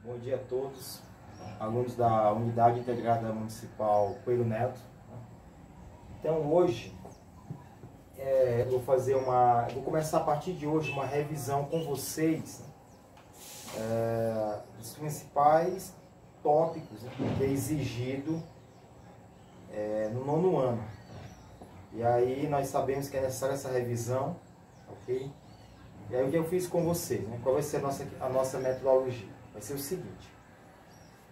Bom dia a todos, alunos da Unidade Integrada Municipal Coelho Neto. Então hoje eu vou começar a partir de hoje uma revisão com vocês dos principais tópicos que é exigido no nono ano. E aí nós sabemos que é necessária essa revisão, ok? E aí o que eu fiz com vocês, né? Qual vai ser a nossa metodologia? Vai ser o seguinte: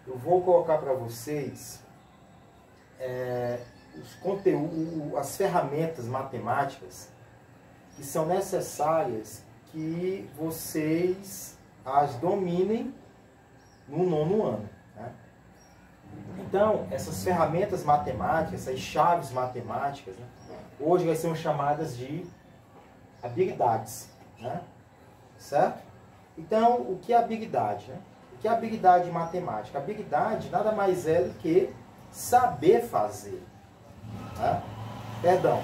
eu vou colocar para vocês os conteúdos, as ferramentas matemáticas que são necessárias que vocês as dominem no nono ano, né? Então, essas ferramentas matemáticas, essas chaves matemáticas, né, hoje vai ser chamadas de habilidades, né? Certo? Então, o que é habilidade, né? O que é habilidade matemática? Habilidade nada mais é do que saber fazer, né? Perdão,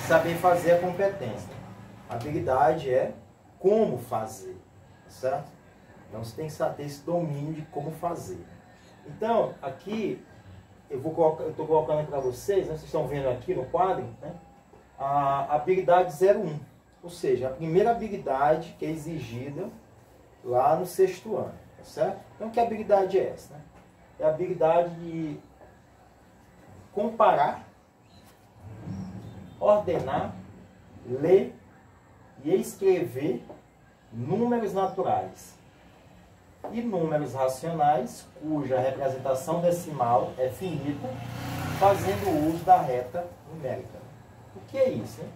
saber fazer é competência. Habilidade é como fazer, certo? Então, você tem que ter esse domínio de como fazer. Então, aqui, eu estou colocando para vocês, né, vocês estão vendo aqui no quadro, né, a habilidade 01. Ou seja, a primeira habilidade que é exigida lá no sexto ano, tá certo? Então, que habilidade é essa, né? É a habilidade de comparar, ordenar, ler e escrever números naturais e números racionais, cuja representação decimal é finita, fazendo uso da reta numérica. O que é isso, né?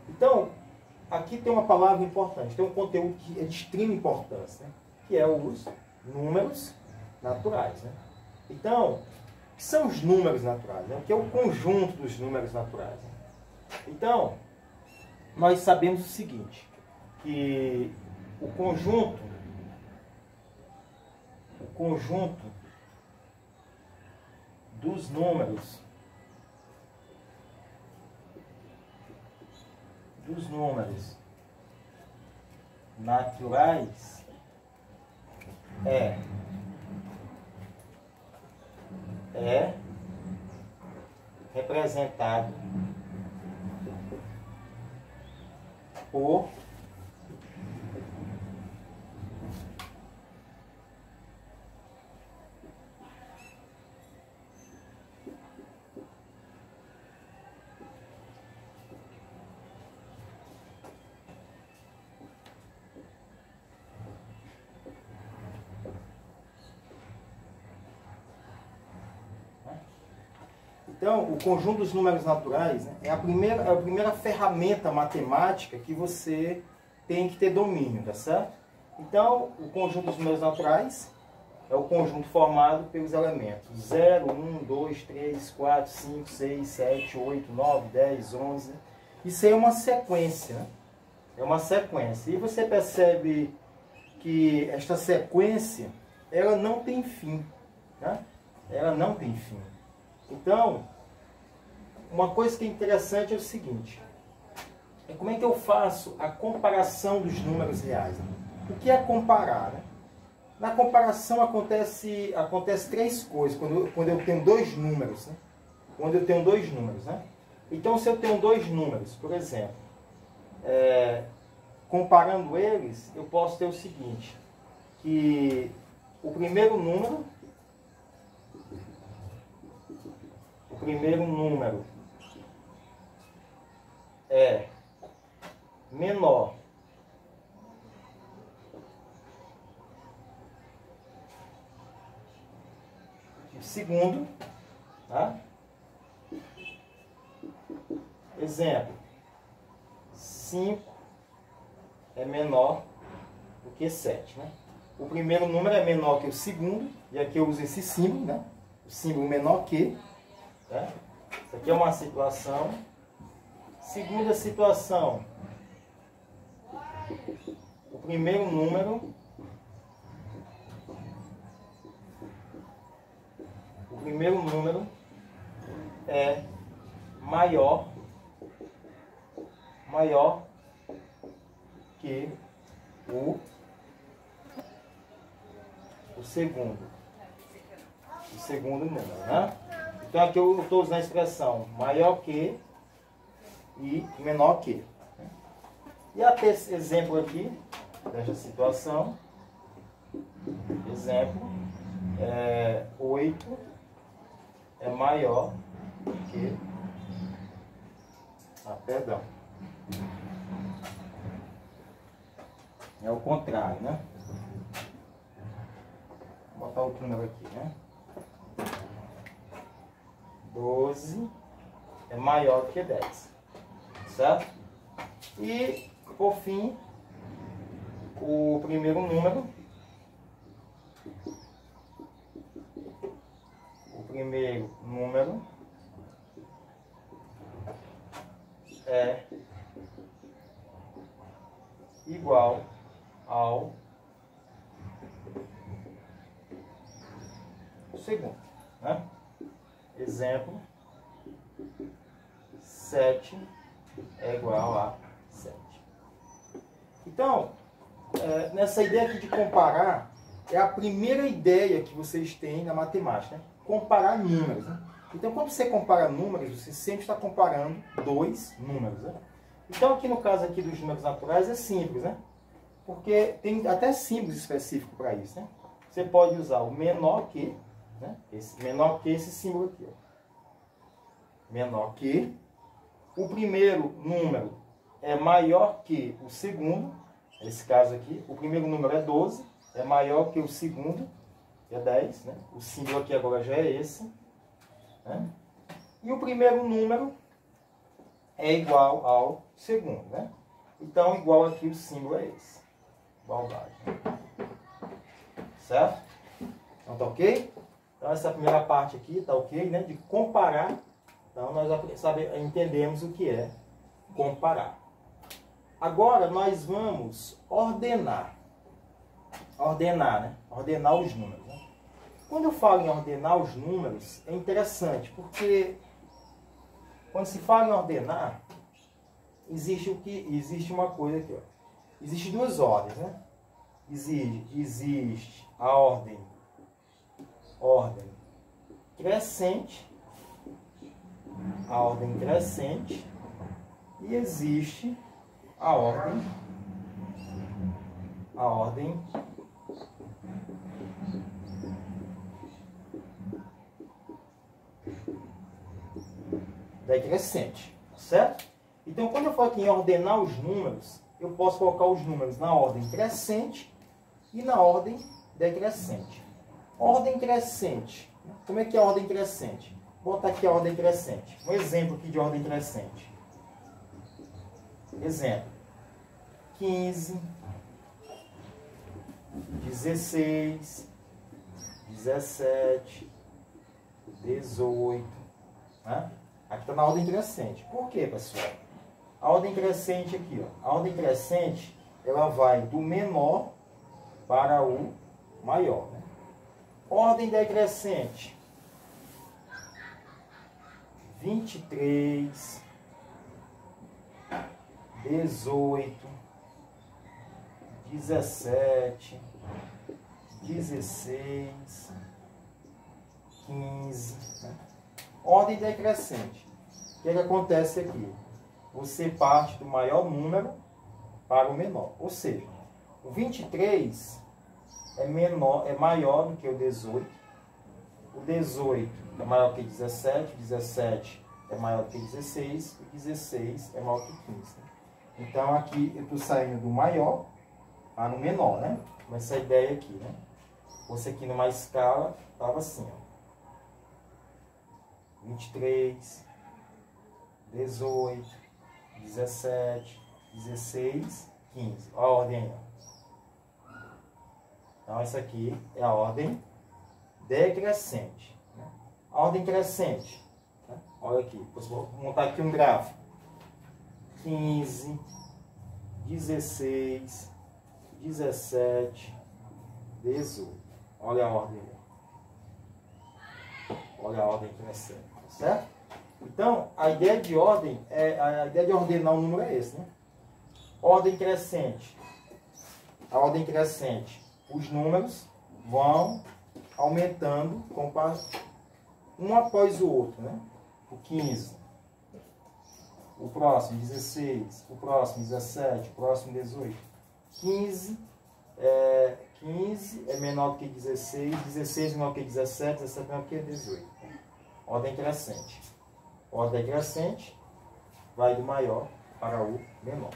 Então, aqui tem uma palavra importante, tem um conteúdo que é de extrema importância, né? Que é os números naturais, né? Então, o que são os números naturais, né? O que é o conjunto dos números naturais, né? Então, nós sabemos o seguinte, que o conjunto dos números naturais é representado por Então, o conjunto dos números naturais, né, é a primeira ferramenta matemática que você tem que ter domínio, tá certo? Então, o conjunto dos números naturais é o conjunto formado pelos elementos 0, 1, 2, 3, 4, 5, 6, 7, 8, 9, 10, 11. Isso aí é uma sequência, né? É uma sequência. E você percebe que esta sequência, ela não tem fim, né? Ela não tem fim. Então, uma coisa que é interessante é o seguinte: como é que eu faço a comparação dos números reais, né? O que é comparar, né? Na comparação acontece três coisas quando eu tenho dois números, né? Quando eu tenho dois números, né? Então, se eu tenho dois números, por exemplo, comparando eles, eu posso ter o seguinte, que o primeiro número é menor que o segundo, tá? Exemplo, 5 é menor do que 7, né? O primeiro número é menor que o segundo, e aqui eu uso esse símbolo, né? O símbolo menor que, tá? Isso aqui é uma situação. Segunda situação, o primeiro número é maior que o o segundo número, né? Então aqui eu estou usando a expressão maior que e menor que. E até esse exemplo aqui, desta situação, exemplo, 8 é maior que... perdão. É o contrário, né? Vou botar outro número aqui, né? 12 é maior que 10, certo? E, por fim, o primeiro número, é igual ao segundo, né? Exemplo, 7 é igual a 7. Então, nessa ideia aqui de comparar, é a primeira ideia que vocês têm na matemática, né? Comparar números, né? Então, quando você compara números, você sempre está comparando dois números, né? Então, aqui no caso aqui dos números naturais é simples, né? Porque tem até símbolos específicos para isso, né? Você pode usar o menor que, né? Menor que esse símbolo aqui, ó. Menor que. O primeiro número é maior que o segundo. Nesse caso aqui, o primeiro número é 12, é maior que o segundo, que é 10, né? O símbolo aqui agora já é esse, né? E o primeiro número é igual ao segundo, né? Então, igual aqui o símbolo é esse. Igualdade. Né? Certo? Então, tá ok? Então, essa primeira parte aqui tá ok, né? De comparar. Então, nós entendemos o que é comparar. Agora, nós vamos ordenar. Ordenar, né? Ordenar os números. Né? Quando eu falo em ordenar os números, é interessante, porque quando se fala em ordenar, existe uma coisa aqui, ó. Existem duas ordens, né? Existe a ordem crescente, e existe a ordem decrescente, certo? Então, quando eu falo aqui em ordenar os números, eu posso colocar os números na ordem crescente e na ordem decrescente. Ordem crescente. Como é que é a ordem crescente? Vou botar aqui a ordem crescente. Um exemplo aqui de ordem crescente. Exemplo. 15, 16, 17, 18. Né? Aqui está na ordem crescente. Por quê, pessoal? A ordem crescente aqui, ó. A ordem crescente, ela vai do menor para o maior. Né? Ordem decrescente. 23, 18, 17, 16, 15. Né? Ordem decrescente. O que é que acontece aqui? Você parte do maior número para o menor. Ou seja, o 23 é maior do que o 18. O 18 é maior que 17. 17 é maior que 16. E 16 é maior que 15. Então, aqui eu estou saindo do maior para o menor, né? Com essa ideia aqui, né? Você aqui numa escala estava assim, ó. 23, 18, 17, 16, 15. Olha a ordem aí. Então, essa aqui é a ordem decrescente. Né? A ordem crescente. Né? Olha aqui. Vou montar aqui um gráfico. 15, 16, 17, 18. Olha a ordem aí. Olha a ordem crescente. Certo? Então, a ideia de ordem, a ideia de ordenar o número é esse, né? Ordem crescente. A ordem crescente, os números vão aumentando um após o outro, né? O 15, o próximo 16, o próximo 17, o próximo 18. 15 é menor que 16, 16 é menor que 17, 17 é menor que 18. Ordem crescente. Ordem crescente vai do maior para o menor.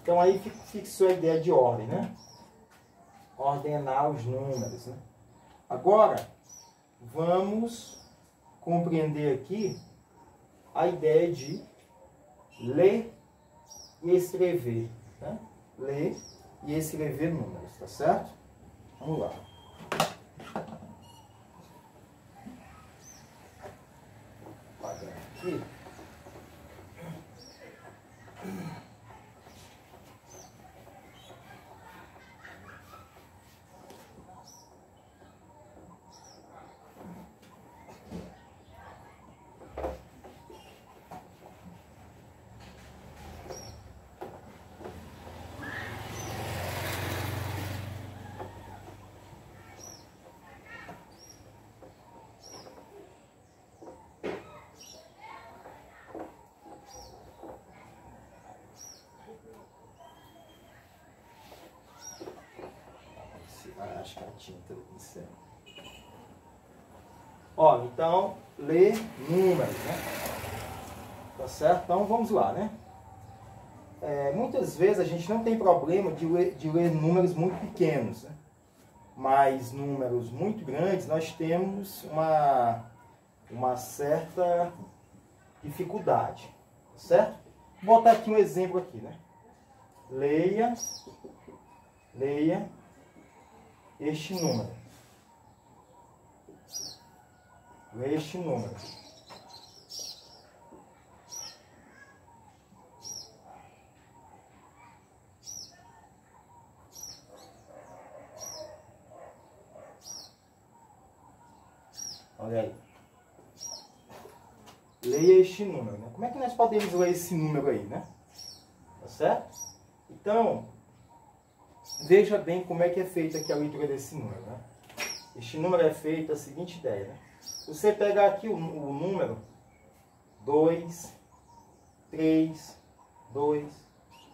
Então aí fixou a ideia de ordem, né? Ordenar os números, né? Agora, vamos compreender aqui a ideia de ler e escrever, né? Ler e escrever números, tá certo? Vamos lá. Apagar aqui. Acho que a tinta do pincel. Ó, então, ler números, né? Tá certo? Então, vamos lá, né? Muitas vezes a gente não tem problema de ler números muito pequenos, né? Mas números muito grandes, nós temos uma certa dificuldade, certo? Vou botar aqui um exemplo aqui, né? Leia este número. Leia este número. Olha aí. Leia este número, né? Como é que nós podemos ler esse número aí, né? Tá certo? Então, veja bem como é que é feita aqui a leitura desse número, né? Este número é feito a seguinte ideia, né? Você pegar aqui o número 2, 3, 2,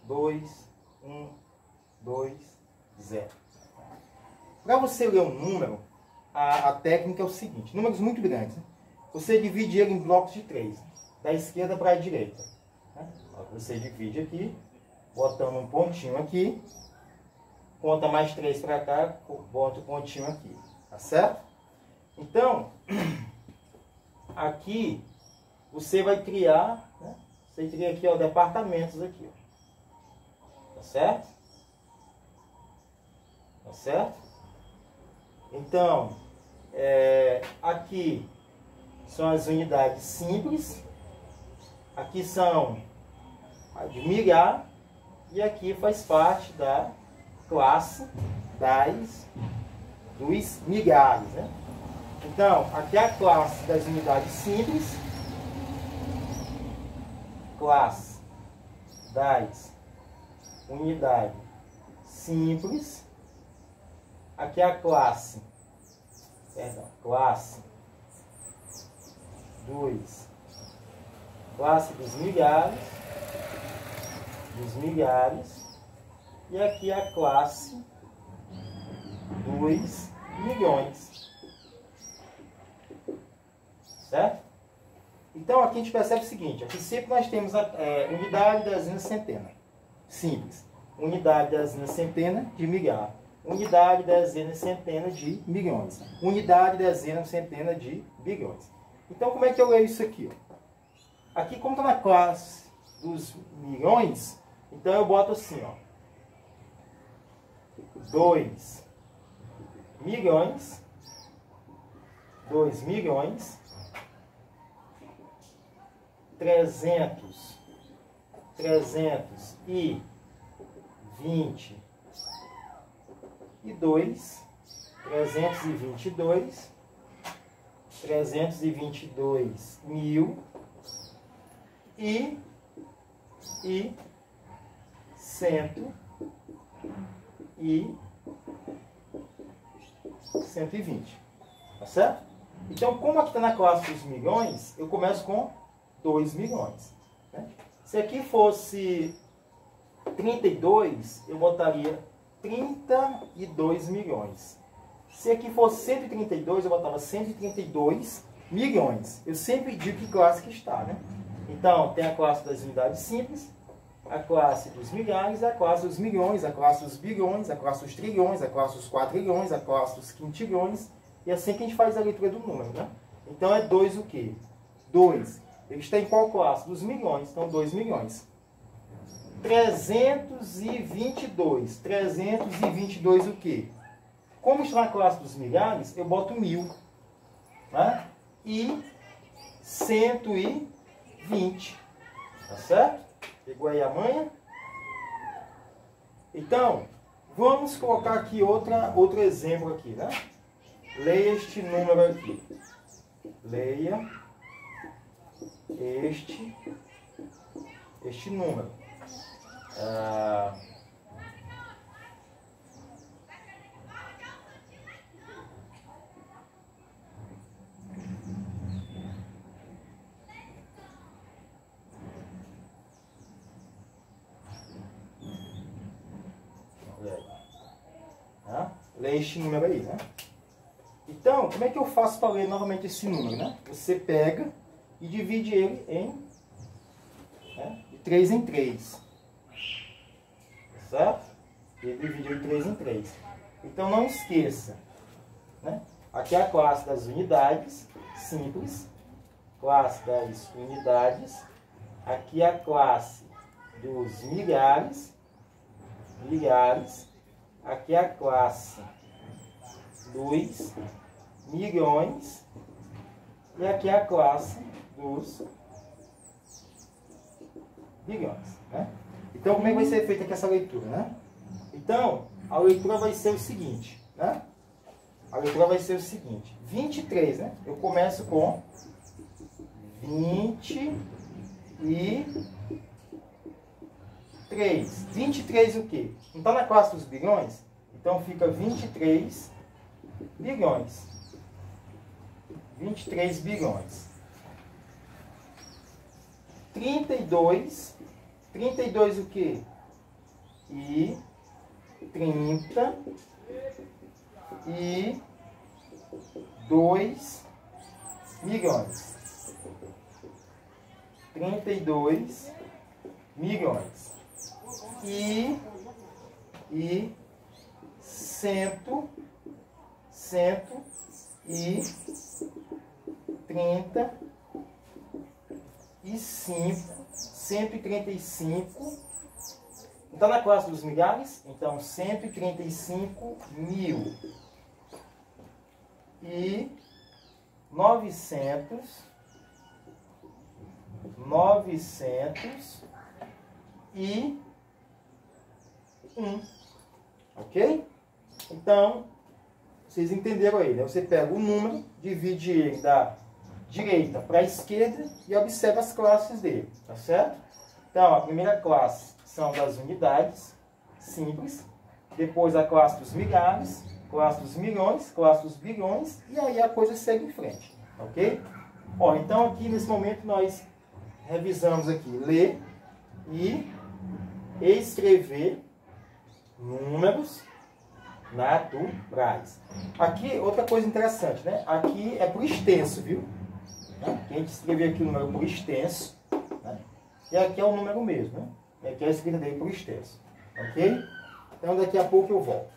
2, 1, 2, 0. Para você ler um número, a técnica é o seguinte: números muito grandes, né? Você divide ele em blocos de 3, da esquerda para a direita, né? Você divide aqui, botando um pontinho aqui, conta mais 3 para cá, bota o pontinho aqui, tá certo? Então, aqui você vai criar, né? Você cria aqui, ó, departamentos aqui, ó. Tá certo? Tá certo? Então, aqui são as unidades simples, aqui são a de milhar, e aqui faz parte da classe dos milhares, né? Então, aqui é a classe das unidades simples, classe das unidades simples, aqui é a classe dos milhares, e aqui é a classe dos milhões, certo? Então aqui a gente percebe o seguinte: aqui sempre nós temos a unidade, dezena, centena, simples, unidade, dezena, centena de milhar, unidade, dezena, centena de milhões, unidade, dezena, centena de bilhões. Então como é que eu leio isso aqui, ó? Aqui, como está na classe dos milhões, então eu boto assim, ó: 2 milhões, 300, 322, 322 mil e 100 120. Tá certo? Então, como aqui está na classe dos milhões, eu começo com 2 milhões. Né? Se aqui fosse 32, eu botaria 32 milhões. Se aqui fosse 132, eu botava 132 milhões. Eu sempre digo que classe que está, né? Então, tem a classe das unidades simples, a classe dos milhares, a classe dos milhões, a classe dos bilhões, a classe dos trilhões, a classe dos quatrilhões, a classe dos quintilhões. E assim que a gente faz a leitura do número, né? Então, é 2 o quê? 2. Ele está em qual classe? Dos milhões. Então, 2 milhões. 322. 322 o quê? Como está na classe dos milhares, eu boto 1000. Né? E 120. Tá certo? Pegou aí a manha? Então, vamos colocar aqui outro exemplo aqui, né? Leia este número aqui. Leia este número. Leia este número aí, né? Então, como é que eu faço para ler novamente esse número, né? Você pega e divide ele em de 3 em 3. Certo? Ele dividiu de 3 em 3. Então, não esqueça, né? Aqui é a classe das unidades simples. Classe das unidades. Aqui é a classe dos milhares. Aqui é a classe dos milhões. E aqui é a classe dos bilhões. Né? Então, como é que vai ser feita aqui essa leitura? Né? Então, a leitura vai ser o seguinte. Né? A leitura vai ser o seguinte. 23, né? Eu começo com 23. 23 o quê? Não está na classe dos bilhões? Então fica 23 bilhões. 23 bilhões. 32. 32 o quê? E 32 milhões. 32 milhões. E 135 135. Está na classe dos milhares? Então, 135 mil. E 900 e 1. Ok? Então, vocês entenderam aí, né? Você pega o número, divide ele da direita para a esquerda e observa as classes dele, tá certo? Então, a primeira classe são das unidades simples, depois a classe dos milhares, classe dos milhões, classe dos bilhões, e aí a coisa segue em frente, ok? Ó, então aqui nesse momento nós revisamos aqui, ler e escrever números naturais. Aqui, outra coisa interessante, né? Aqui é por extenso, viu? Né? A gente escreveu aqui o número por extenso, né? E aqui é o número mesmo, né? E aqui é a escrita dele por extenso, ok? Então daqui a pouco eu volto.